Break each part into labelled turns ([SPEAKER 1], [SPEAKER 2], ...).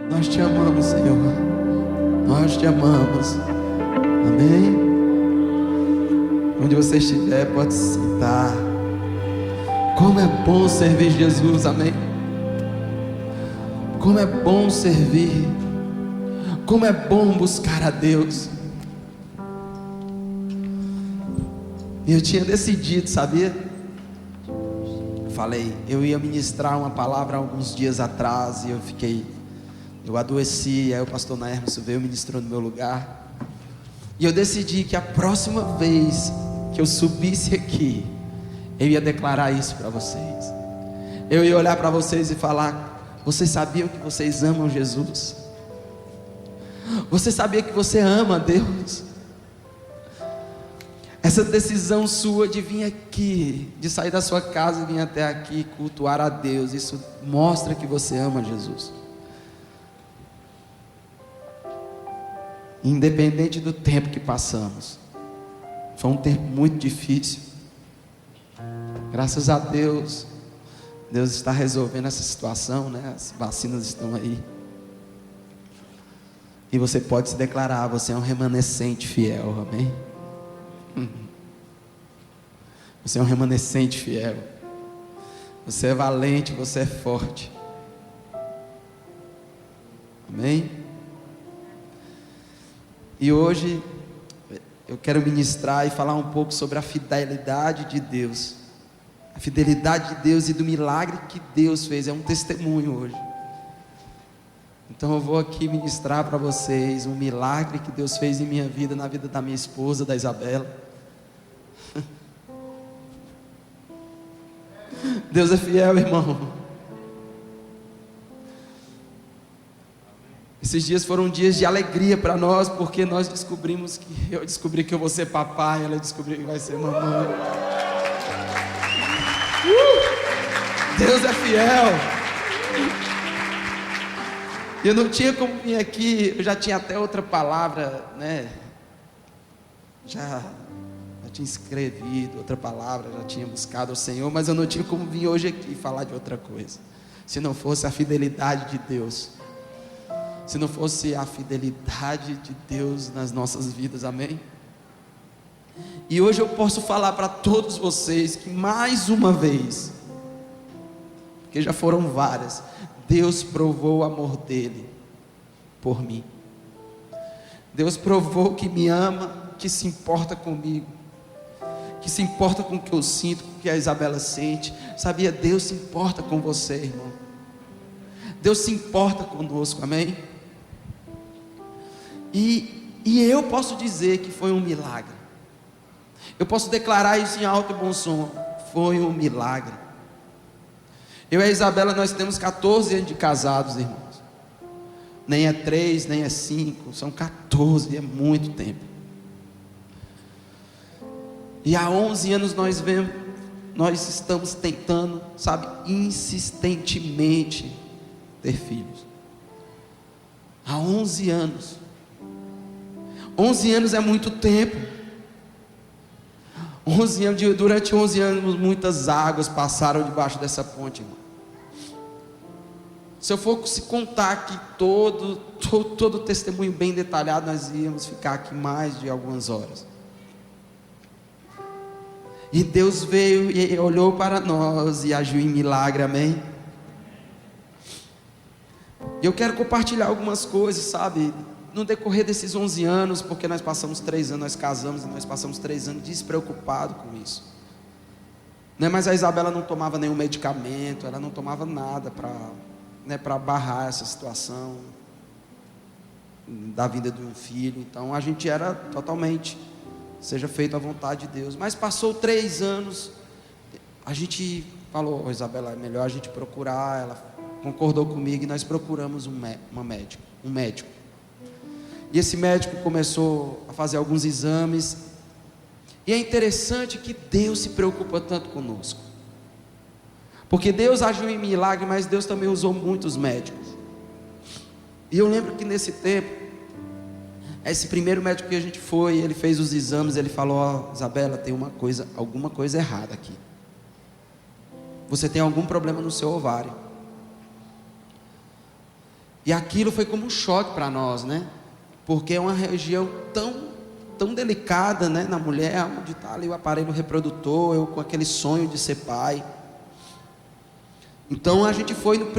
[SPEAKER 1] Nós te amamos, Senhor. Nós te amamos. Amém? Onde você estiver, pode se sentar. Como é bom servir Jesus, amém? Como é bom servir. Como é bom buscar a Deus. E eu tinha decidido, sabia? Eu falei, eu ia ministrar uma palavra alguns dias atrás e eu adoeci, aí o pastor Naermos veio e ministrou no meu lugar. E eu decidi que a próxima vez que eu subisse aqui, eu ia declarar isso para vocês. Eu ia olhar para vocês e falar: vocês sabiam que vocês amam Jesus? Você sabia que você ama a Deus? Essa decisão sua de vir aqui, de sair da sua casa e vir até aqui cultuar a Deus, isso mostra que você ama Jesus. Independente do tempo que passamos, foi um tempo muito difícil. Graças a Deus, Deus está resolvendo essa situação, né? As vacinas estão aí. E você pode se declarar: você é um remanescente fiel, amém? Você é um remanescente fiel. Você é valente, você é forte. Amém? E hoje eu quero ministrar e falar um pouco sobre a fidelidade de Deus. A fidelidade de Deus e do milagre que Deus fez. É um testemunho hoje. Então eu vou aqui ministrar para vocês um milagre que Deus fez em minha vida, na vida da minha esposa, da Isabela. Deus é fiel, irmão. Esses dias foram dias de alegria para nós, porque nós descobrimos que eu descobri que eu vou ser papai, ela descobriu que vai ser mamãe. Deus é fiel. Eu não tinha como vir aqui, eu já tinha até outra palavra, né? Já tinha escrevido outra palavra, já tinha buscado o Senhor, mas eu não tinha como vir hoje aqui falar de outra coisa, se não fosse a fidelidade de Deus, se não fosse a fidelidade de Deus nas nossas vidas, amém? E hoje eu posso falar para todos vocês que mais uma vez, porque já foram várias, Deus provou o amor dele por mim. Deus provou que me ama, que se importa comigo, que se importa com o que eu sinto, com o que a Isabela sente. Sabia? Deus se importa com você, irmão. Deus se importa conosco, amém? E eu posso dizer que foi um milagre. Eu posso declarar isso em alto e bom som. Foi um milagre. Eu e a Isabela, nós temos 14 anos de casados, irmãos. Nem é 3, nem é 5, são 14, é muito tempo. E há 11 anos nós estamos tentando, sabe, insistentemente ter filhos. Há 11 anos. 11 anos é muito tempo. 11 anos, durante 11 anos muitas águas passaram debaixo dessa ponte, irmão. Se eu fosse contar aqui todo o testemunho bem detalhado, nós íamos ficar aqui mais de algumas horas. E Deus veio e olhou para nós e agiu em milagre, amém? E eu quero compartilhar algumas coisas, sabe? No decorrer desses 11 anos, porque nós passamos 3 anos, nós casamos e nós passamos 3 anos despreocupados com isso. Né? Mas a Isabela não tomava nenhum medicamento, ela não tomava nada para barrar essa situação da vida de um filho. Então a gente era totalmente, seja feito a vontade de Deus. Mas passou 3 anos, a gente falou: oh, Isabela, é melhor a gente procurar. Ela concordou comigo e nós procuramos um médico. E esse médico começou a fazer alguns exames. E é interessante que Deus se preocupa tanto conosco, porque Deus agiu em milagre, mas Deus também usou muitos médicos. E eu lembro que nesse tempo, esse primeiro médico que a gente foi, ele fez os exames, ele falou: ó, Isabela, tem alguma coisa errada aqui. Você tem algum problema no seu ovário. E aquilo foi como um choque para nós, né? Porque é uma região tão delicada, né? Na mulher, onde está ali o aparelho reprodutor, eu com aquele sonho de ser pai. Então a gente foi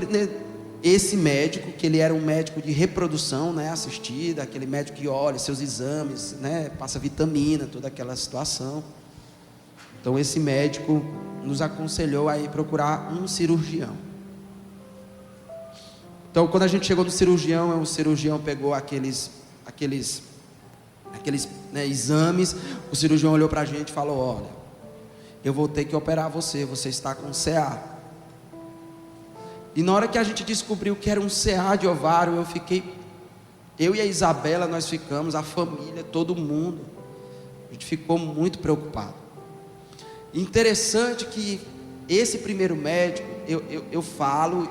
[SPEAKER 1] esse médico, que ele era um médico de reprodução, né, assistida, aquele médico que olha seus exames, né, passa vitamina, toda aquela situação. Então esse médico nos aconselhou a ir procurar um cirurgião. Então quando a gente chegou no cirurgião, o cirurgião pegou aqueles né, exames, o cirurgião olhou para a gente e falou: olha, eu vou ter que operar você está com CA. E na hora que a gente descobriu que era um CA de ovário, eu e a Isabela, nós ficamos, a família, todo mundo, a gente ficou muito preocupado. Interessante que esse primeiro médico, eu falo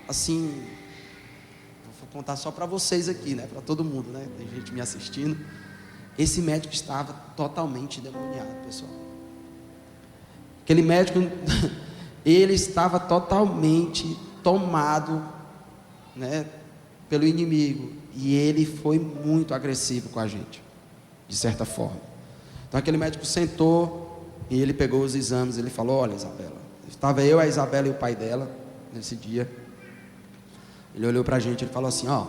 [SPEAKER 1] assim, vou contar só para vocês aqui, né, para todo mundo, né, tem gente me assistindo. Esse médico estava totalmente endemoniado, pessoal. Aquele médico, ele estava totalmente tomado, né, pelo inimigo, e ele foi muito agressivo com a gente, de certa forma. Então aquele médico sentou e ele pegou os exames, ele falou: olha, Isabela, estava eu, a Isabela e o pai dela nesse dia. Ele olhou para a gente, ele falou assim: ó,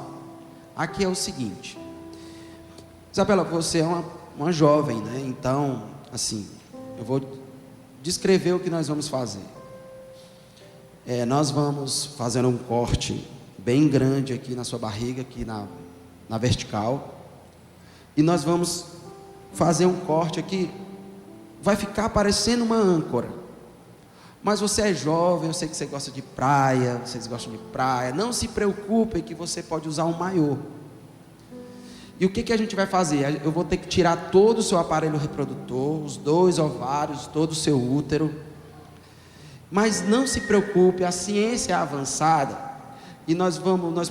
[SPEAKER 1] aqui é o seguinte, Isabela, você é uma jovem, né? Então, assim, eu vou descrever o que nós vamos fazer. Nós vamos fazer um corte bem grande aqui na sua barriga, aqui na vertical, e nós vamos fazer um corte aqui, vai ficar parecendo uma âncora, mas você é jovem, eu sei que você gosta de praia, vocês gostam de praia, não se preocupem que você pode usar um maiô. E o que a gente vai fazer? Eu vou ter que tirar todo o seu aparelho reprodutor, os 2 ovários, todo o seu útero. Mas não se preocupe, a ciência é avançada e nós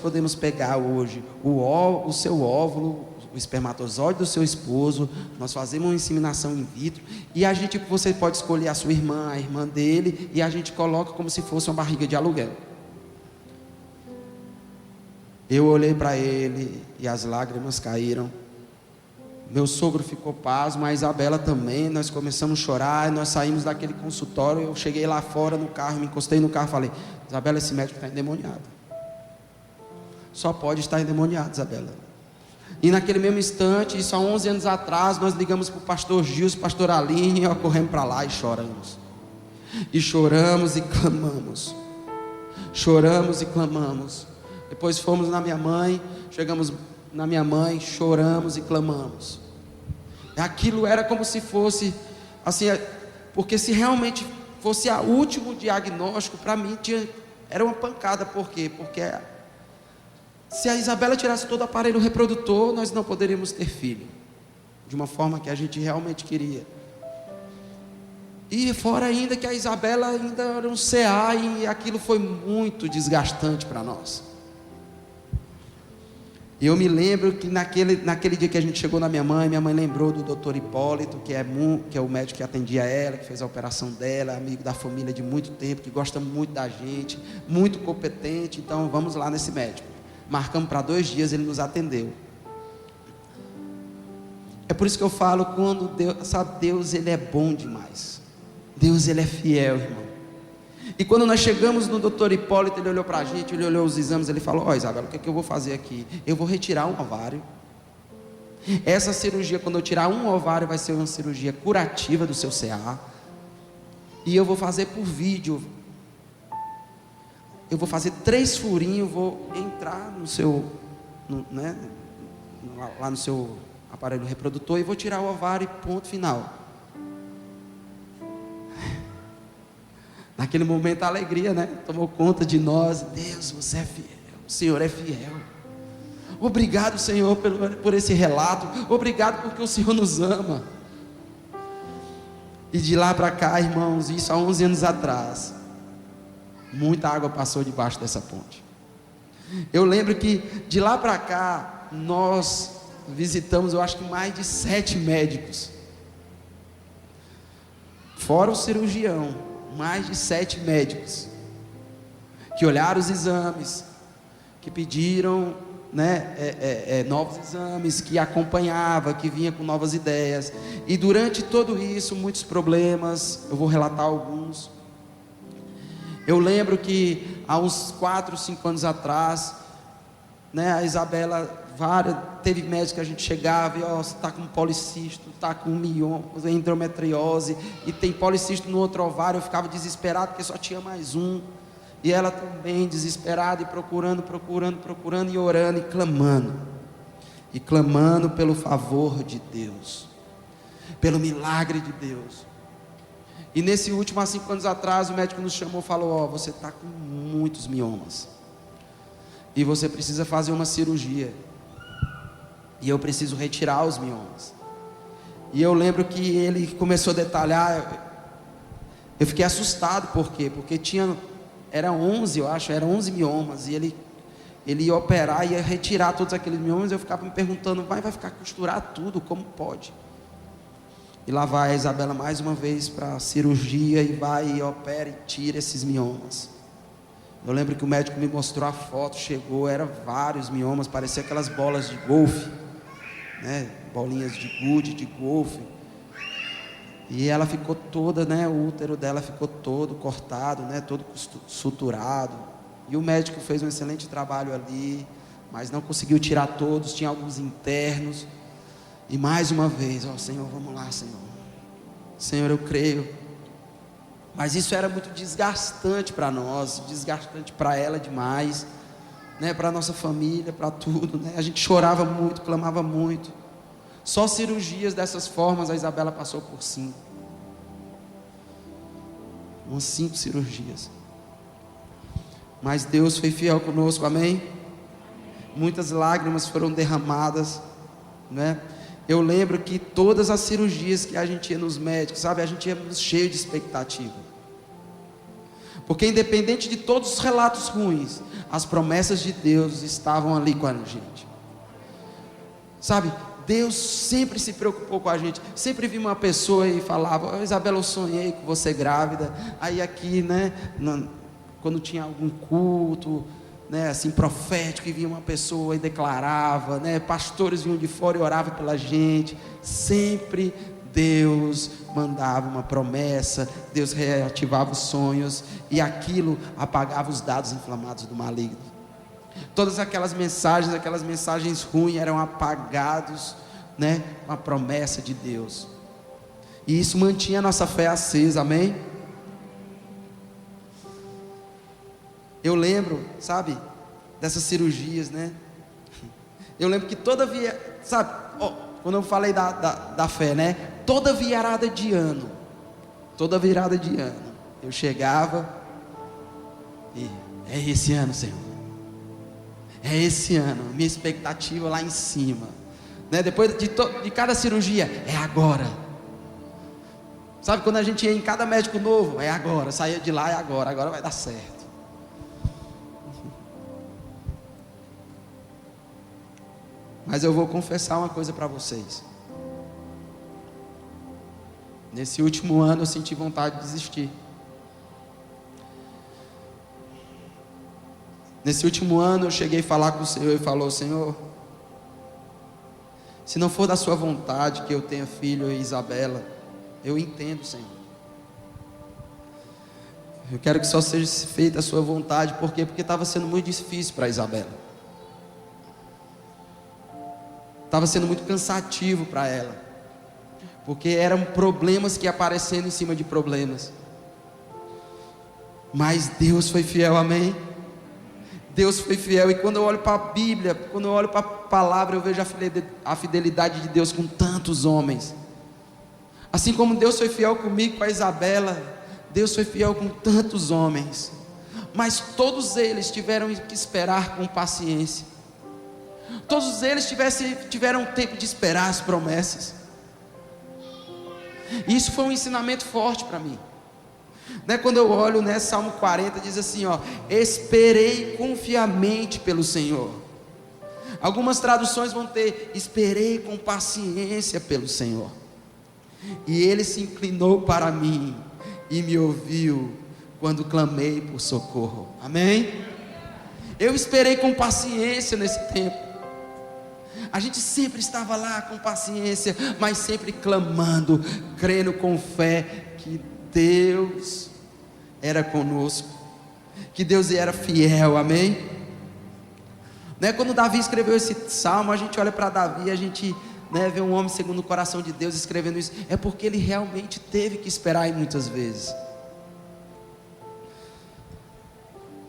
[SPEAKER 1] podemos pegar hoje o seu óvulo, o espermatozoide do seu esposo, nós fazemos uma inseminação in vitro e você pode escolher a sua irmã, a irmã dele, e a gente coloca como se fosse uma barriga de aluguel. Eu olhei para ele e as lágrimas caíram. Meu sogro ficou pasmo, a Isabela também. Nós começamos a chorar, nós saímos daquele consultório. Eu cheguei lá fora no carro, me encostei no carro e falei: Isabela, esse médico está endemoniado. Só pode estar endemoniado, Isabela. E naquele mesmo instante, isso há 11 anos atrás, nós ligamos para o pastor Gilson, pastor Aline, e corremos para lá e choramos. E choramos e clamamos. Choramos e clamamos. Depois fomos na minha mãe, chegamos na minha mãe, choramos e clamamos. Aquilo era como se fosse assim, porque se realmente fosse o último diagnóstico, para mim era uma pancada. Por quê? Porque se a Isabela tirasse todo o aparelho reprodutor, nós não poderíamos ter filho, de uma forma que a gente realmente queria. E fora ainda que a Isabela ainda era um CA, e aquilo foi muito desgastante para nós. E eu me lembro que naquele dia que a gente chegou na minha mãe lembrou do Dr. Hipólito, que é o médico que atendia ela, que fez a operação dela, amigo da família de muito tempo, que gosta muito da gente, muito competente. Então vamos lá nesse médico. Marcamos para 2 dias, ele nos atendeu. É por isso que eu falo, quando Deus ele é bom demais. Deus ele é fiel, irmão. E quando nós chegamos no Dr. Hipólito, ele olhou para a gente, ele olhou os exames, ele falou: ó, Isabela, o que eu vou fazer aqui? Eu vou retirar um ovário. Essa cirurgia, quando eu tirar um ovário, vai ser uma cirurgia curativa do seu CA. E eu vou fazer por vídeo. Eu vou fazer 3 furinhos, vou entrar lá no seu aparelho reprodutor e vou tirar o ovário e ponto final. Naquele momento a alegria, né, tomou conta de nós. Deus, você é fiel, o Senhor é fiel. Obrigado, Senhor, por esse relato. Obrigado porque o Senhor nos ama. E de lá para cá, irmãos, isso há 11 anos atrás, muita água passou debaixo dessa ponte. Eu lembro que de lá para cá nós visitamos, eu acho que mais de 7 médicos, fora o cirurgião. Mais de 7 médicos que olharam os exames, que pediram, né, novos exames, que acompanhava, que vinha com novas ideias. E durante todo isso, muitos problemas, eu vou relatar alguns. Eu lembro que há uns 4, 5 anos atrás, né, a Isabela, teve médicos que a gente chegava e, você está com policisto, está com mioma, endometriose, e tem policisto no outro ovário. Eu ficava desesperado porque só tinha mais um. E ela também desesperada e procurando, e orando e clamando pelo favor de Deus, pelo milagre de Deus. E nesse último, há 5 anos atrás, o médico nos chamou e falou: você está com muitos miomas, e você precisa fazer uma cirurgia, e eu preciso retirar os miomas. E eu lembro que ele começou a detalhar. Eu fiquei assustado, por quê? Porque eram 11 miomas, e ele ia operar, ia retirar todos aqueles miomas. Eu ficava me perguntando: vai ficar costurar tudo, como pode? E lá vai a Isabela mais uma vez para a cirurgia, e vai e opera e tira esses miomas. Eu lembro que o médico me mostrou a foto, chegou, eram vários miomas, parecia aquelas bolas de golfe, né? Bolinhas de gude, de golfe. E ela ficou toda, né, o útero dela ficou todo cortado, né, todo suturado. E o médico fez um excelente trabalho ali, mas não conseguiu tirar todos, tinha alguns internos. E mais uma vez, Senhor, vamos lá, Senhor. Senhor, eu creio. Mas isso era muito desgastante para nós, desgastante para ela demais, né, para a nossa família, para tudo, né? A gente chorava muito, clamava muito. Só cirurgias dessas formas a Isabela passou por 5. Umas 5 cirurgias. Mas Deus foi fiel conosco, amém? Muitas lágrimas foram derramadas, né? Eu lembro que todas as cirurgias que a gente ia nos médicos, sabe, a gente ia cheio de expectativa. Porque independente de todos os relatos ruins, as promessas de Deus estavam ali com a gente. Sabe, Deus sempre se preocupou com a gente. Sempre vi uma pessoa e falava: Isabela, eu sonhei com você grávida. Aí aqui, né, quando tinha algum culto, né, assim, profético, e vinha uma pessoa e declarava, né, pastores vinham de fora e oravam pela gente. Sempre Deus mandava uma promessa, Deus reativava os sonhos, e aquilo apagava os dados inflamados do maligno. Todas aquelas mensagens ruins eram apagados, né, com a promessa de Deus. E isso mantinha a nossa fé acesa, amém? Eu lembro, sabe, dessas cirurgias, né? Eu lembro que sabe, quando eu falei da fé, né? Toda virada de ano, eu chegava e: é esse ano, Senhor. É esse ano, minha expectativa lá em cima, né? Depois de cada cirurgia, é agora. Sabe, quando a gente ia em cada médico novo, é agora. Saía de lá, é agora vai dar certo. Mas eu vou confessar uma coisa para vocês. Nesse último ano eu senti vontade de desistir. Nesse último ano eu cheguei a falar com o Senhor e falou: Senhor, se não for da sua vontade que eu tenha filho e Isabela, eu entendo, Senhor. Eu quero que só seja feita a sua vontade. Por quê? Porque estava sendo muito difícil para Isabela. Estava sendo muito cansativo para ela. Porque eram problemas que aparecendo em cima de problemas. Mas Deus foi fiel, amém? Deus foi fiel. E quando eu olho para a Bíblia, quando eu olho para a palavra, eu vejo a fidelidade de Deus com tantos homens. Assim como Deus foi fiel comigo, com a Isabela, Deus foi fiel com tantos homens. Mas todos eles tiveram que esperar com paciência. Todos eles tiveram tempo de esperar as promessas. E isso foi um ensinamento forte para mim, né? Quando eu olho, né, Salmo 40 diz assim, esperei confiamente pelo Senhor. Algumas traduções vão ter: esperei com paciência pelo Senhor, e Ele se inclinou para mim e me ouviu quando clamei por socorro, amém? Eu esperei com paciência nesse tempo. A gente sempre estava lá com paciência, mas sempre clamando, crendo com fé que Deus era conosco, que Deus era fiel, amém? Né? Quando Davi escreveu esse salmo, a gente olha para Davi, a gente, né, vê um homem segundo o coração de Deus escrevendo isso, é porque ele realmente teve que esperar muitas vezes.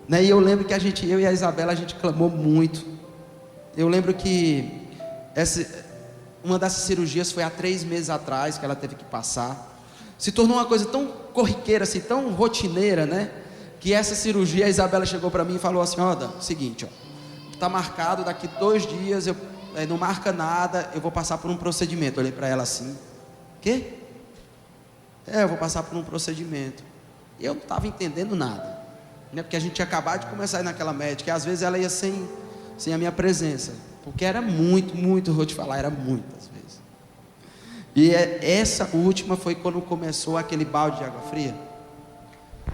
[SPEAKER 1] Né? E eu lembro que eu e a Isabela, a gente clamou muito. Eu lembro que uma dessas cirurgias foi há 3 meses atrás, que ela teve que passar. Se tornou uma coisa tão corriqueira, assim, tão rotineira, né? Que essa cirurgia, a Isabela chegou para mim e falou assim: ó, Dan, seguinte, ó, está marcado daqui 2 dias, não marca nada, eu vou passar por um procedimento. Eu olhei para ela assim: quê? Eu vou passar por um procedimento. E eu não estava entendendo nada, né? Porque a gente tinha acabado de começar a ir naquela médica, e às vezes ela ia sem a minha presença, porque era muito, vou te falar, era muitas vezes. E essa última foi quando começou aquele balde de água fria.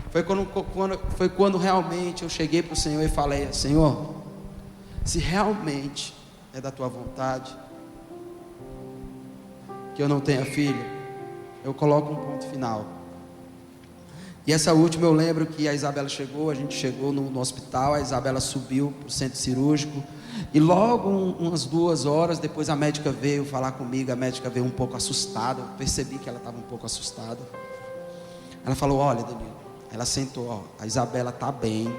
[SPEAKER 1] Foi quando realmente eu cheguei para o Senhor e falei: Senhor, se realmente é da tua vontade que eu não tenha filho, eu coloco um ponto final. E essa última eu lembro que a Isabela chegou, a gente chegou no hospital, a Isabela subiu para o centro cirúrgico, e logo umas 2 horas depois a médica veio falar comigo. A médica veio um pouco assustada, eu percebi que ela estava um pouco assustada. Ela falou: olha, Danilo, ela sentou, ó, a Isabela está bem,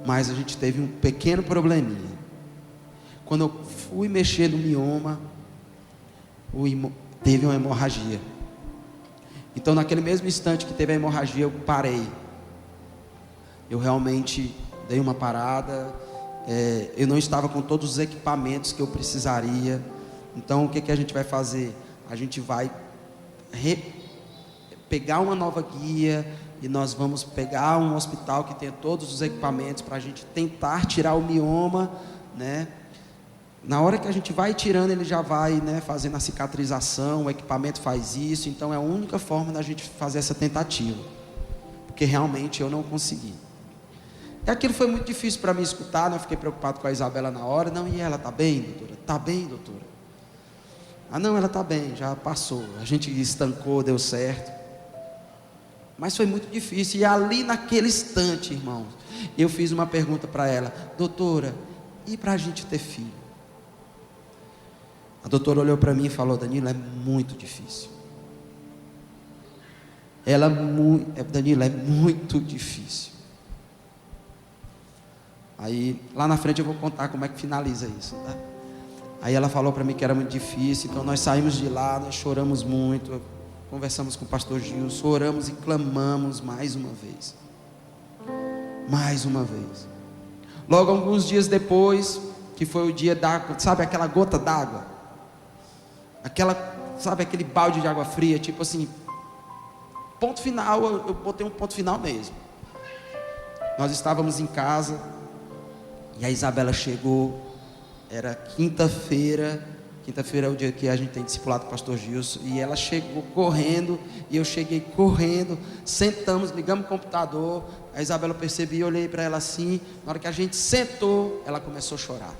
[SPEAKER 1] mas a gente teve um pequeno probleminha. Quando eu fui mexer no mioma, teve uma hemorragia. Então naquele mesmo instante que teve a hemorragia, eu parei. Eu realmente dei uma parada. Eu não estava com todos os equipamentos que eu precisaria. Então o que a gente vai fazer? A gente vai pegar uma nova guia, e nós vamos pegar um hospital que tenha todos os equipamentos para a gente tentar tirar o mioma, né? Na hora que a gente vai tirando, ele já vai, né, fazendo a cicatrização, o equipamento faz isso. Então é a única forma da gente fazer essa tentativa, porque realmente eu não consegui. E aquilo foi muito difícil para mim escutar, né? Eu fiquei preocupado com a Isabela na hora. Não, e ela está bem, doutora? Está bem, doutora? Ah, não, ela está bem, já passou. A gente estancou, deu certo. Mas foi muito difícil. E ali naquele instante, irmãos, eu fiz uma pergunta para ela: doutora, e para a gente ter filho? A doutora olhou para mim e falou: Danilo, é muito difícil. Danilo, é muito difícil. Aí lá na frente eu vou contar como é que finaliza isso, tá? Aí ela falou para mim que era muito difícil. Então nós saímos de lá, nós choramos muito, conversamos com o pastor Gilson, oramos e clamamos mais uma vez. Logo alguns dias depois, que foi o dia sabe aquela gota d'água, sabe aquele balde de água fria, tipo assim, ponto final. Eu botei um ponto final mesmo. Nós estávamos em casa e a Isabela chegou. Era quinta-feira é o dia que a gente tem discipulado com o pastor Gilson, e ela chegou correndo, e eu cheguei correndo, sentamos, ligamos o computador. A Isabela, eu percebi, eu olhei para ela assim. Na hora que a gente sentou, ela começou a chorar.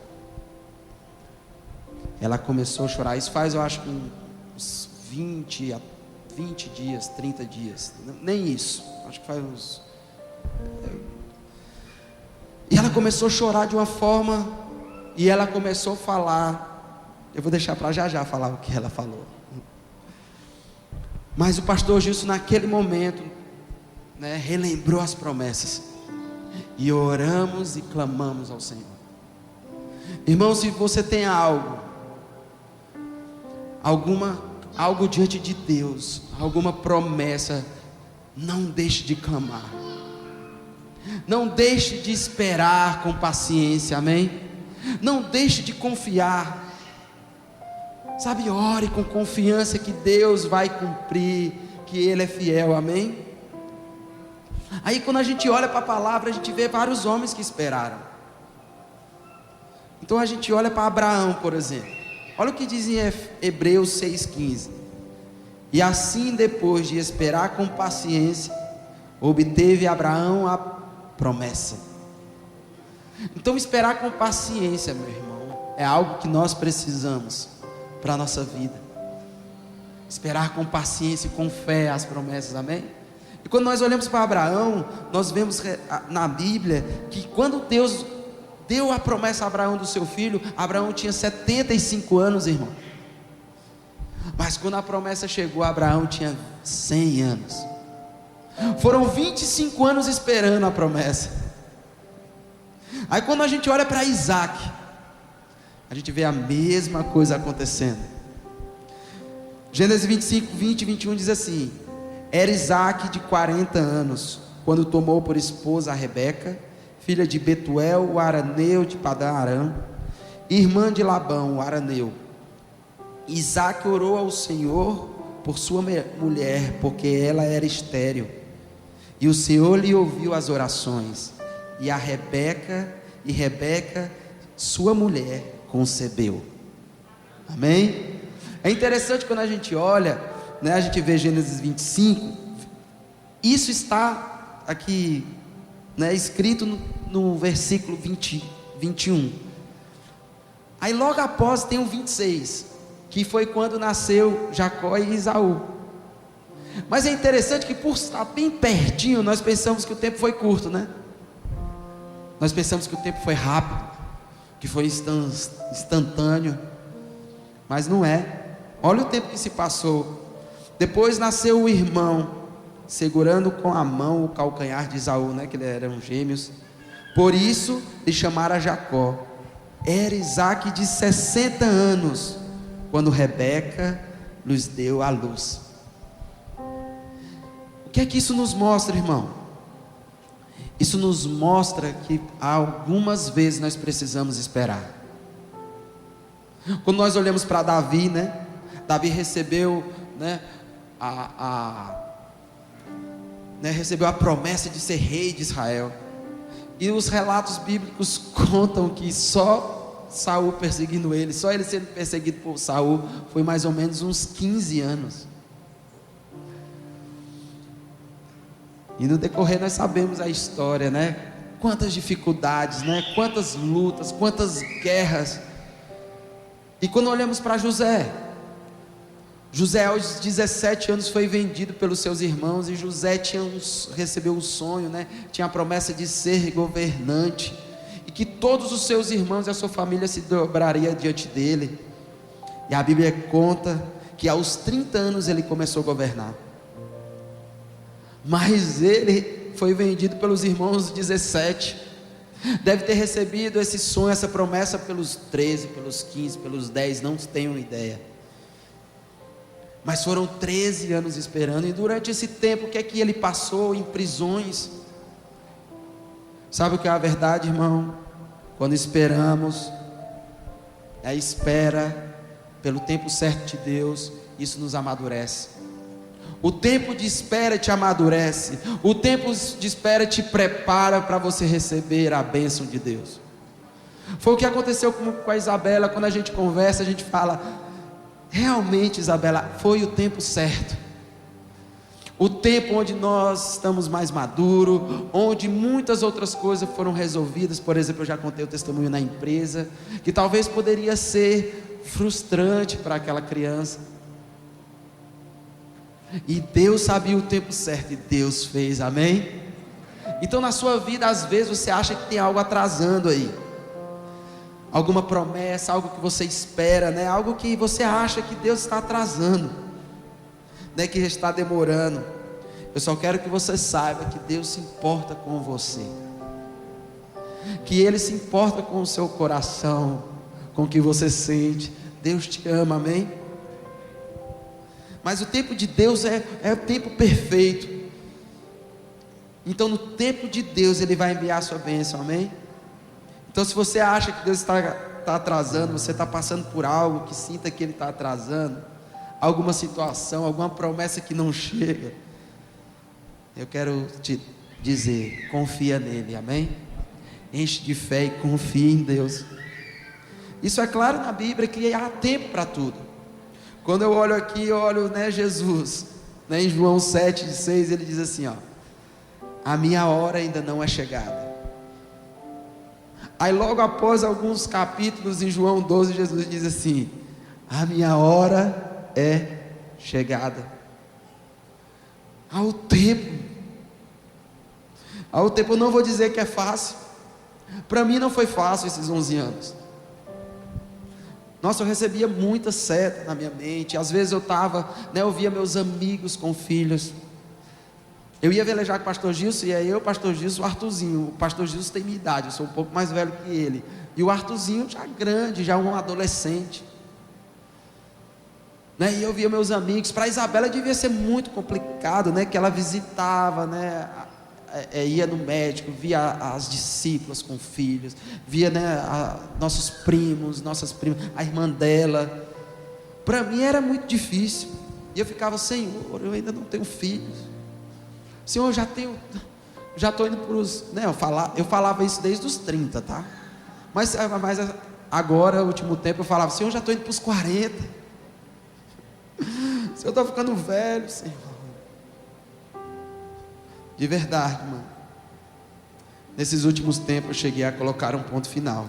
[SPEAKER 1] Isso faz, eu acho, uns 20 dias, 30 dias, nem isso, acho que faz uns... E ela começou a chorar de uma forma, e ela começou a falar. Eu vou deixar para já falar o que ela falou. Mas o pastor Gilson, naquele momento, né, relembrou as promessas, e oramos e clamamos ao Senhor. Irmão, se você tem algo diante de Deus, alguma promessa, não deixe de clamar, não deixe de esperar com paciência, amém? Não deixe de confiar, sabe? Ore com confiança que Deus vai cumprir, que Ele é fiel, amém? Aí quando a gente olha para a palavra, a gente vê vários homens que esperaram. Então a gente olha para Abraão, por exemplo. Olha o que diz em Hebreus 6,15. E assim, depois de esperar com paciência, obteve Abraão a promessa. Então esperar com paciência, meu irmão, é algo que nós precisamos para a nossa vida. Esperar com paciência e com fé as promessas, amém? E quando nós olhamos para Abraão, nós vemos na Bíblia que quando Deus deu a promessa a Abraão do seu filho, Abraão tinha 75 anos, irmão. Mas quando a promessa chegou, Abraão tinha 100 anos. Foram 25 anos esperando a promessa. Aí quando a gente olha para Isaac, a gente vê a mesma coisa acontecendo. Gênesis 25, 20 e 21 diz assim: era Isaac de 40 anos, quando tomou por esposa a Rebeca, filha de Betuel, o araneu de Padã-Arã, irmã de Labão, o araneu. Isaac orou ao Senhor por sua mulher, porque ela era estéril. E o Senhor lhe ouviu as orações. E Rebeca, sua mulher, concebeu. Amém? É interessante quando a gente olha, né, a gente vê Gênesis 25. Isso está aqui, né, escrito no versículo 21. Aí logo após tem o 26, que foi quando nasceu Jacó e Esaú. Mas é interessante que por estar bem pertinho, nós pensamos que o tempo foi curto, né? Nós pensamos que o tempo foi rápido, que foi instantâneo, mas não é. Olha o tempo que se passou. Depois nasceu o irmão, segurando com a mão o calcanhar de Esaú, né? Que eles eram gêmeos. Por isso lhe chamaram Jacó. Era Isaac de 60 anos, quando Rebeca lhes deu a luz. O que é que isso nos mostra, irmão? Isso nos mostra que algumas vezes nós precisamos esperar. Quando nós olhamos para Davi, né? Davi recebeu, né, recebeu a promessa de ser rei de Israel. E os relatos bíblicos contam que só Saul perseguindo ele, só ele sendo perseguido por Saul, foi mais ou menos uns 15 anos. E no decorrer nós sabemos a história, né? Quantas dificuldades, né? Quantas lutas, quantas guerras. E quando olhamos para José aos 17 anos foi vendido pelos seus irmãos, e José recebeu um sonho, né? Tinha a promessa de ser governante, e que todos os seus irmãos e a sua família se dobrariam diante dele. E a Bíblia conta que aos 30 anos ele começou a governar. Mas ele foi vendido pelos irmãos aos 17. Deve ter recebido esse sonho, essa promessa pelos 13, pelos 15, pelos 10, não tenho ideia. Mas foram 13 anos esperando, e durante esse tempo, o que é que ele passou? Em prisões. Sabe o que é a verdade, irmão? Quando esperamos, a espera pelo tempo certo de Deus, isso nos amadurece. O tempo de espera te amadurece. O tempo de espera te prepara para você receber a bênção de Deus. Foi o que aconteceu com a Isabela. Quando a gente conversa, a gente fala: realmente, Isabela, foi o tempo certo. O tempo onde nós estamos mais maduros, onde muitas outras coisas foram resolvidas. Por exemplo, eu já contei o testemunho na empresa, que talvez poderia ser frustrante para aquela criança. E Deus sabia o tempo certo, e Deus fez, amém? Então na sua vida, às vezes você acha que tem algo atrasando aí, alguma promessa, algo que você espera, né? Algo que você acha que Deus está atrasando, né? Que está demorando. Eu só quero que você saiba que Deus se importa com você, que Ele se importa com o seu coração, com o que você sente. Deus te ama, amém? Mas o tempo de Deus é o tempo perfeito. Então no tempo de Deus Ele vai enviar a sua bênção, amém? Então se você acha que Deus está atrasando, você está passando por algo que sinta que Ele está atrasando, alguma situação, alguma promessa que não chega, eu quero te dizer: confia nele, amém? Enche de fé e confia em Deus. Isso é claro na Bíblia, que há tempo para tudo. Quando eu olho aqui, eu olho, né, Jesus, né, em João 7,6, ele diz assim, ó: a minha hora ainda não é chegada. Aí logo após alguns capítulos em João 12, Jesus diz assim: a minha hora é chegada. Ao tempo, eu não vou dizer que é fácil. Para mim não foi fácil esses 11 anos. Nossa, eu recebia muita seta na minha mente. Às vezes eu estava, eu via meus amigos com filhos. Eu ia velejar com o pastor Gilson, e aí eu, o pastor Gilson, o Arthurzinho. O pastor Gilson tem minha idade, eu sou um pouco mais velho que ele. E o Arthurzinho já grande, já um adolescente. E eu via meus amigos. Para a Isabela devia ser muito complicado, que ela visitava, ia no médico, via as discípulas com filhos, via nossos primos, nossas primas, a irmã dela. Para mim era muito difícil. E eu ficava: Senhor, eu ainda não tenho filhos. Senhor, já estou indo para os... eu falava isso desde os 30, tá? Mas agora, no último tempo, eu falava: Senhor, já estou indo para os 40. Senhor, eu estou ficando velho, Senhor. De verdade, mano. Nesses últimos tempos eu cheguei a colocar um ponto final.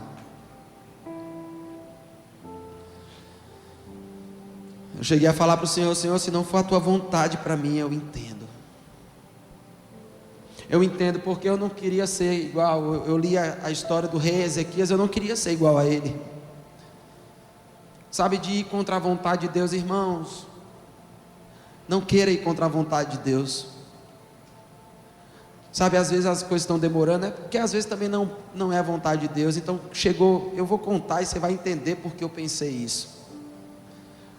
[SPEAKER 1] Eu cheguei a falar para o Senhor: Senhor, se não for a tua vontade para mim, eu entendo. Eu entendo, porque eu não queria ser igual. Eu li a história do rei Ezequias, eu não queria ser igual a ele. Sabe, de ir contra a vontade de Deus, irmãos. Não queira ir contra a vontade de Deus. Sabe, às vezes as coisas estão demorando, porque às vezes também não é a vontade de Deus. Então chegou, eu vou contar e você vai entender porque eu pensei isso.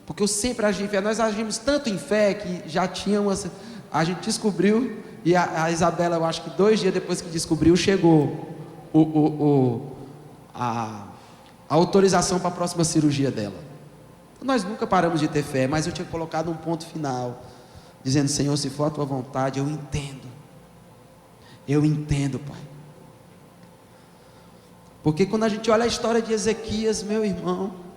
[SPEAKER 1] Porque eu sempre agi em fé. Nós agimos tanto em fé que já tínhamos, a gente descobriu. E a Isabela, eu acho que 2 dias depois que descobriu, chegou a autorização para a próxima cirurgia dela. Nós nunca paramos de ter fé, mas eu tinha colocado um ponto final, dizendo: Senhor, se for a tua vontade, eu entendo, Pai. Porque quando a gente olha a história de Ezequias, meu irmão,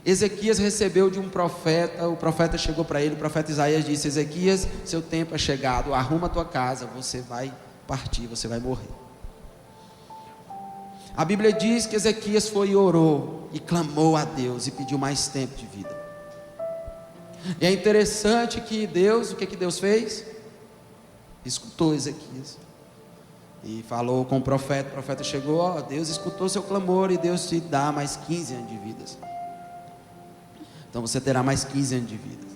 [SPEAKER 1] Ezequias recebeu de um profeta, o profeta chegou para ele, o profeta Isaías disse: Ezequias, seu tempo é chegado, arruma a tua casa, você vai partir, você vai morrer. A Bíblia diz que Ezequias foi e orou, e clamou a Deus, e pediu mais tempo de vida. E é interessante que Deus, o que Deus fez? Escutou Ezequias, e falou com o profeta chegou: Deus escutou seu clamor, e Deus te dá mais 15 anos de vida. Então você terá mais 15 anos de vida.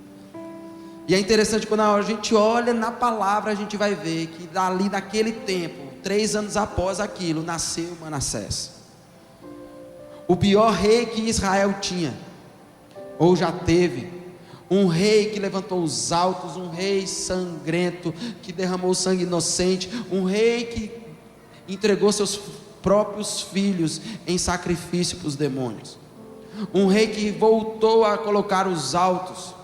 [SPEAKER 1] E é interessante, quando a gente olha na palavra, a gente vai ver que dali naquele tempo, 3 anos após aquilo, nasceu Manassés, o pior rei que Israel tinha, ou já teve. Um rei que levantou os altos, um rei sangrento, que derramou sangue inocente, um rei que entregou seus próprios filhos em sacrifício para os demônios. Um rei que voltou a colocar os altos.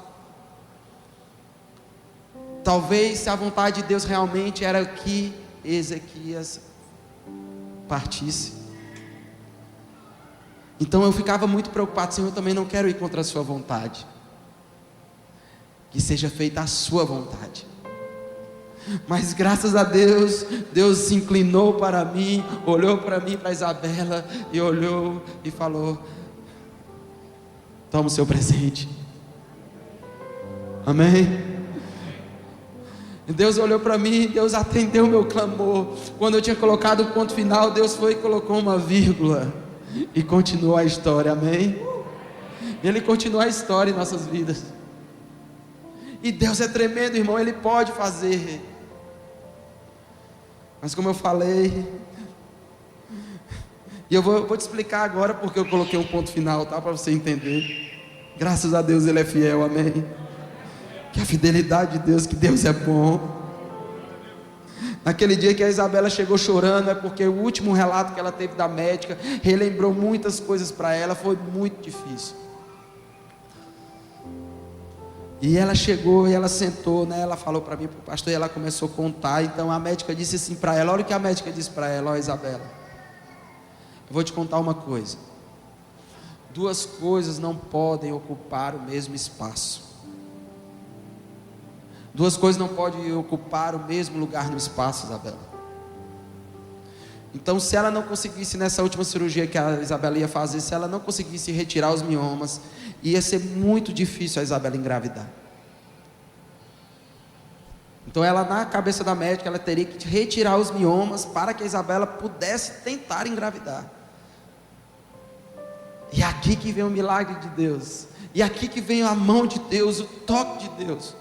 [SPEAKER 1] Talvez, se a vontade de Deus realmente era que Ezequias partisse, então eu ficava muito preocupado: Senhor, eu também não quero ir contra a sua vontade, que seja feita a sua vontade. Mas graças a Deus, Deus se inclinou para mim, olhou para mim, para Isabela, e olhou e falou: toma o seu presente. Amém? Deus olhou para mim, Deus atendeu o meu clamor. Quando eu tinha colocado o ponto final, Deus foi e colocou uma vírgula, e continuou a história. Amém? Ele continua a história em nossas vidas. E Deus é tremendo, irmão, Ele pode fazer. Mas como eu falei, e eu vou te explicar agora porque eu coloquei um ponto final, tá? Para você entender. Graças a Deus Ele é fiel, amém? Que a fidelidade de Deus, que Deus é bom. Naquele dia que a Isabela chegou chorando, é porque o último relato que ela teve da médica relembrou muitas coisas para ela, foi muito difícil. E ela chegou e ela sentou, ela falou para mim, para o pastor, e ela começou a contar. Então a médica disse assim para ela: olha o que a médica disse para ela: ó, Isabela, eu vou te contar uma coisa. 2 coisas não podem ocupar o mesmo espaço. 2 coisas não podem ocupar o mesmo lugar no espaço, Isabela. Então, se ela não conseguisse, nessa última cirurgia que a Isabela ia fazer, se ela não conseguisse retirar os miomas, ia ser muito difícil a Isabela engravidar. Então, ela, na cabeça da médica, ela teria que retirar os miomas para que a Isabela pudesse tentar engravidar. E é aqui que vem o milagre de Deus, e é aqui que vem a mão de Deus, o toque de Deus.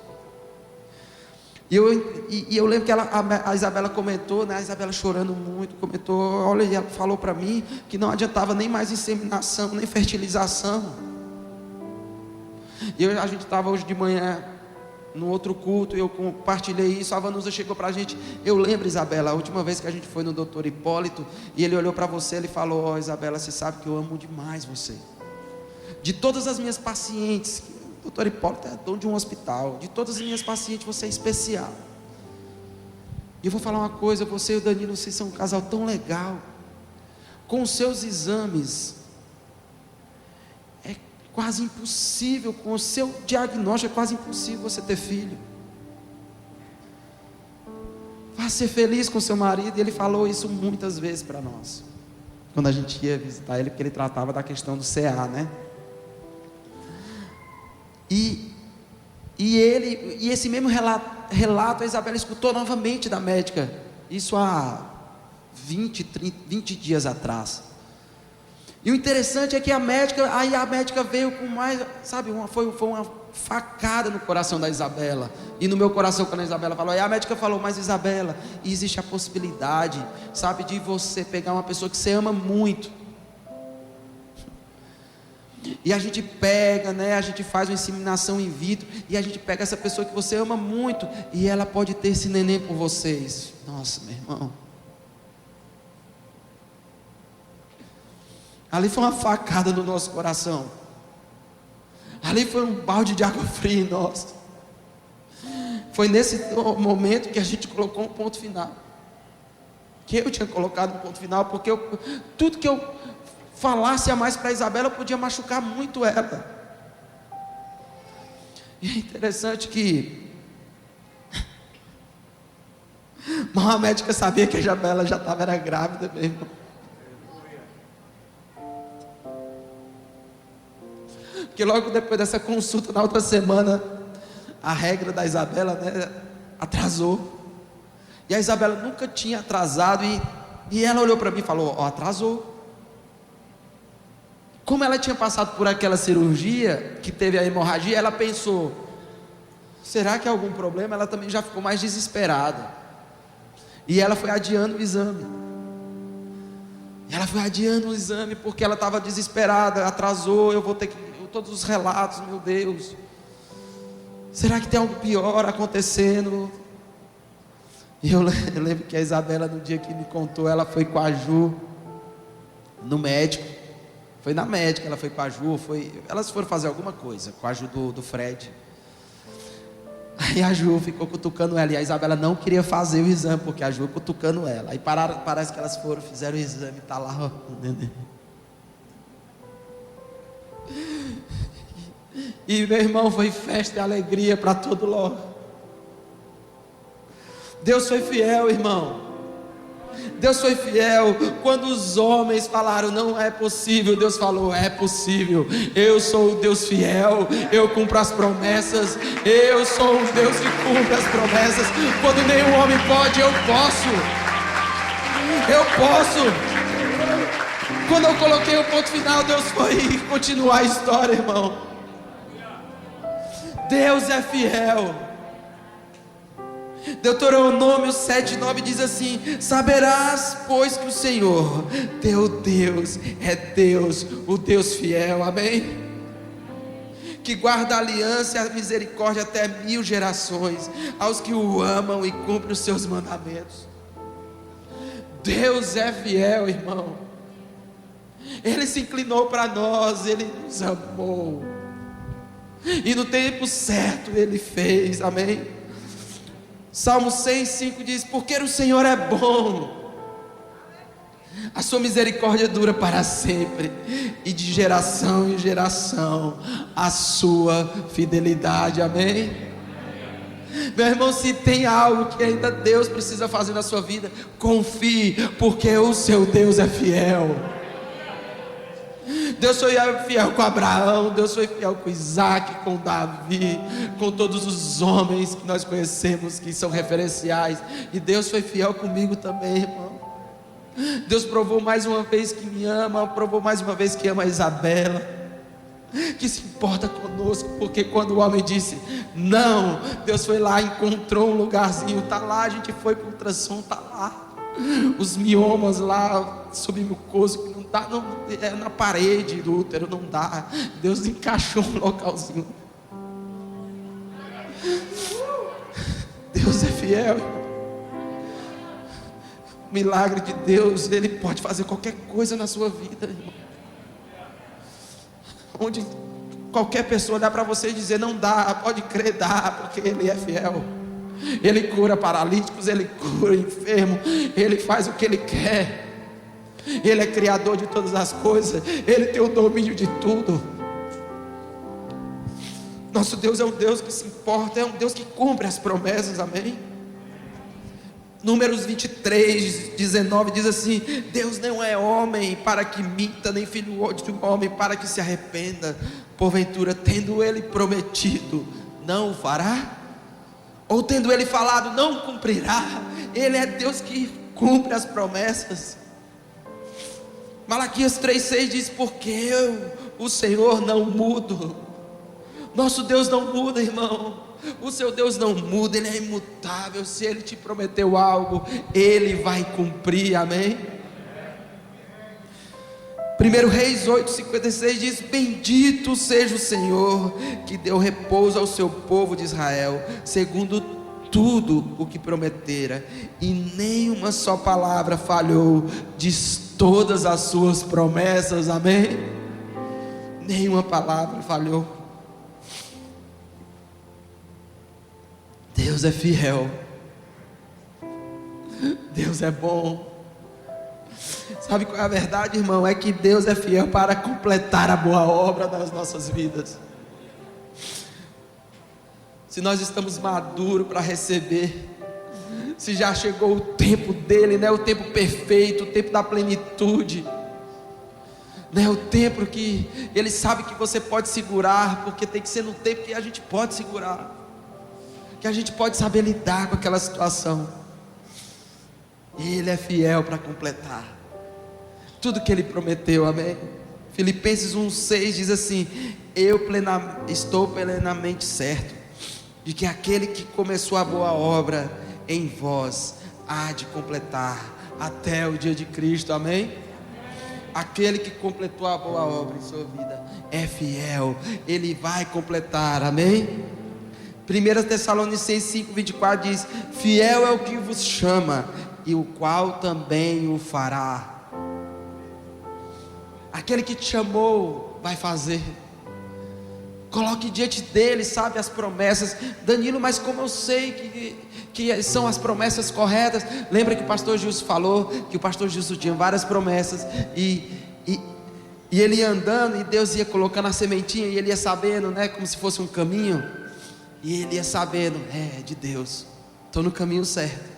[SPEAKER 1] E eu lembro que a Isabela comentou, né, a Isabela chorando muito, comentou, olha, e ela falou para mim que não adiantava nem mais inseminação, nem fertilização. E a gente estava hoje de manhã no outro culto, e eu compartilhei isso. A Vanusa chegou para a gente. Eu lembro, Isabela, a última vez que a gente foi no doutor Hipólito, e ele olhou para você, ele falou: ó, Isabela, você sabe que eu amo demais você. De todas as minhas pacientes, o doutor Hipólito é dono de um hospital, de todas as minhas pacientes você é especial. E eu vou falar uma coisa: você e o Danilo, vocês são um casal tão legal. Com os seus exames é quase impossível, com o seu diagnóstico é quase impossível você ter filho. Vá ser feliz com seu marido. E ele falou isso muitas vezes para nós, quando a gente ia visitar ele, porque ele tratava da questão do CA, né? E esse mesmo relato a Isabela escutou novamente da médica, isso há 20 dias atrás. E o interessante é que a médica veio com mais, sabe, foi uma facada no coração da Isabela, e no meu coração quando a Isabela falou. E a médica falou: mas Isabela, existe a possibilidade, sabe, de você pegar uma pessoa que você ama muito, e a gente pega, né, a gente faz uma inseminação in vitro, e a gente pega essa pessoa que você ama muito, e ela pode ter esse neném por vocês. Nossa, meu irmão, ali foi uma facada no nosso coração, ali foi um balde de água fria em nós. Foi nesse momento que a gente colocou um ponto final, que eu tinha colocado um ponto final, porque tudo que eu falasse a mais para a Isabela podia machucar muito ela. E é interessante que a médica sabia que a Isabela já estava grávida mesmo. Porque logo depois dessa consulta, na outra semana, a regra da Isabela, né, atrasou. E a Isabela nunca tinha atrasado, e ela olhou para mim e falou: ó, atrasou. Como ela tinha passado por aquela cirurgia, que teve a hemorragia, ela pensou: será que há algum problema? Ela também já ficou mais desesperada, e ela foi adiando o exame. Porque ela estava desesperada. Atrasou, eu vou ter que, todos os relatos, meu Deus, será que tem algo pior acontecendo? E eu lembro que a Isabela, no dia que me contou, ela foi com a Ju no médico. Foi na médica, ela foi com a Ju, elas foram fazer alguma coisa com a Ju do Fred. Aí a Ju ficou cutucando ela, e a Isabela não queria fazer o exame, porque a Ju cutucando ela. Aí parece que elas fizeram o exame, está lá o neném. E meu irmão, foi festa e alegria para todo lado. Deus foi fiel, irmão. Deus foi fiel. Quando os homens falaram não é possível, Deus falou: é possível. Eu sou o Deus fiel, eu cumpro as promessas. Eu sou o Deus que cumpre as promessas. Quando nenhum homem pode, eu posso. Quando eu coloquei o ponto final, Deus foi continuar a história, irmão. Deus é fiel. Deuteronômio 7:9 diz assim: saberás, pois, que o Senhor teu Deus é Deus, o Deus fiel. Amém? Que guarda a aliança e a misericórdia até 1000 gerações aos que o amam e cumprem os seus mandamentos. Deus é fiel, irmão. Ele se inclinou para nós, Ele nos amou, e no tempo certo Ele fez. Amém? Salmo 105 diz: porque o Senhor é bom, a sua misericórdia dura para sempre, e de geração em geração a sua fidelidade. Amém? Meu irmão, se tem algo que ainda Deus precisa fazer na sua vida, confie, porque o seu Deus é fiel. Deus foi fiel com Abraão, Deus foi fiel com Isaac, com Davi, com todos os homens que nós conhecemos, que são referenciais, e Deus foi fiel comigo também, irmão. Deus provou mais uma vez que me ama, provou mais uma vez que ama a Isabela, que se importa conosco, porque quando o homem disse não, Deus foi lá, encontrou um lugarzinho, está lá, a gente foi para o ultrassom, está lá, os miomas lá, submucoso, que não dá, não, é na parede do útero, não dá, Deus encaixou um localzinho. Deus é fiel. O milagre de Deus, Ele pode fazer qualquer coisa na sua vida, irmão. Onde qualquer pessoa olhar para você e dizer não dá, pode crer, dá, porque Ele é fiel. Ele cura paralíticos, Ele cura enfermo, Ele faz o que Ele quer. Ele é criador de todas as coisas, Ele tem o domínio de tudo. Nosso Deus é um Deus que se importa, é um Deus que cumpre as promessas, amém? Números 23, 19 diz assim: Deus não é homem para que minta, nem filho de homem para que se arrependa. Porventura, tendo Ele prometido, não o fará? Ou tendo Ele falado, não cumprirá? Ele é Deus que cumpre as promessas. Malaquias 3,6 diz: porque eu, o Senhor, não mudo. Nosso Deus não muda, irmão. O seu Deus não muda, Ele é imutável. Se Ele te prometeu algo, Ele vai cumprir, amém? 1 Reis 8,56 diz: bendito seja o Senhor, que deu repouso ao seu povo de Israel, segundo tudo o que prometera, e nenhuma só palavra falhou de todas as suas promessas, amém? Nenhuma palavra falhou. Deus é fiel, Deus é bom. Sabe qual é a verdade, irmão? É que Deus é fiel para completar a boa obra das nossas vidas. Se nós estamos maduros para receber, se já chegou o tempo dele, né? O tempo perfeito, o tempo da plenitude, né? O tempo que Ele sabe que você pode segurar, porque tem que ser no tempo que a gente pode segurar, que a gente pode saber lidar com aquela situação. Ele é fiel para completar tudo que Ele prometeu, amém? Filipenses 1,6 diz assim: estou plenamente certo de que aquele que começou a boa obra em vós há de completar até o dia de Cristo, amém? Aquele que completou a boa obra em sua vida é fiel, Ele vai completar, amém? 1 Tessalonicenses 5,24 diz: fiel é o que vos chama, e o qual também o fará. Aquele que te chamou vai fazer. Coloque diante dele, sabe, as promessas. Danilo, mas como eu sei que são as promessas corretas? Lembra que o pastor Gilson falou que o pastor Gilson tinha várias promessas, e ele ia andando, e Deus ia colocando a sementinha, e ele ia sabendo, né, como se fosse um caminho, e ele ia sabendo, é de Deus, estou no caminho certo.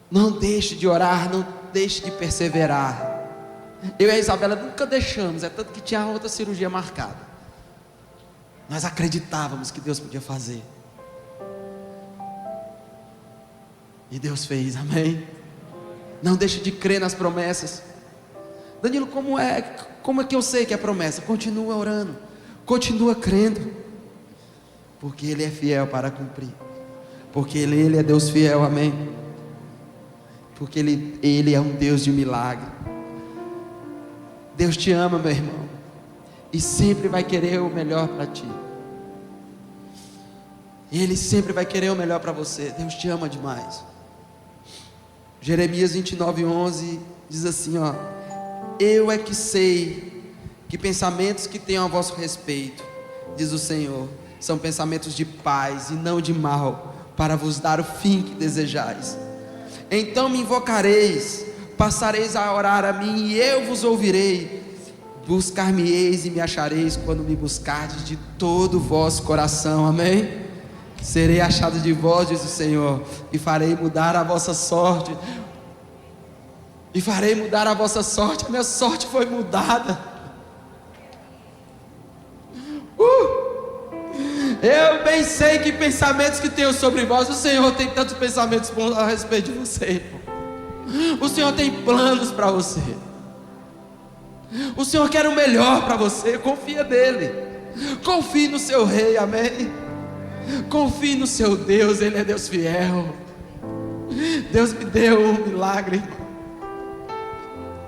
[SPEAKER 1] Não deixe de orar, não deixe de perseverar. Eu e a Isabela nunca deixamos, é tanto que tinha outra cirurgia marcada. Nós acreditávamos que Deus podia fazer, e Deus fez, amém? Não deixe de crer nas promessas. Danilo, como é que eu sei que é promessa? Continua orando, continua crendo, porque Ele é fiel para cumprir, porque Ele é Deus fiel, amém? Porque Ele é um Deus de milagre. Deus te ama, meu irmão, e sempre vai querer o melhor para ti. Ele sempre vai querer o melhor para você. Deus te ama demais. Jeremias 29,11 diz assim, ó: eu é que sei que pensamentos que tenho a vosso respeito, diz o Senhor, são pensamentos de paz e não de mal, para vos dar o fim que desejais. Então me invocareis, passareis a orar a mim, e eu vos ouvirei. Buscar-me-eis e me achareis quando me buscardes de todo o vosso coração, amém? Serei achado de vós, diz o Senhor, e farei mudar a vossa sorte. E farei mudar a vossa sorte. A minha sorte foi mudada. Eu bem sei que pensamentos que tenho sobre vós. O Senhor tem tantos pensamentos bons a respeito de você, irmão. O Senhor tem planos para você. O Senhor quer o melhor para você. Confia nele. Confie no seu rei, amém? Confie no seu Deus. Ele é Deus fiel. Deus me deu um milagre, irmão.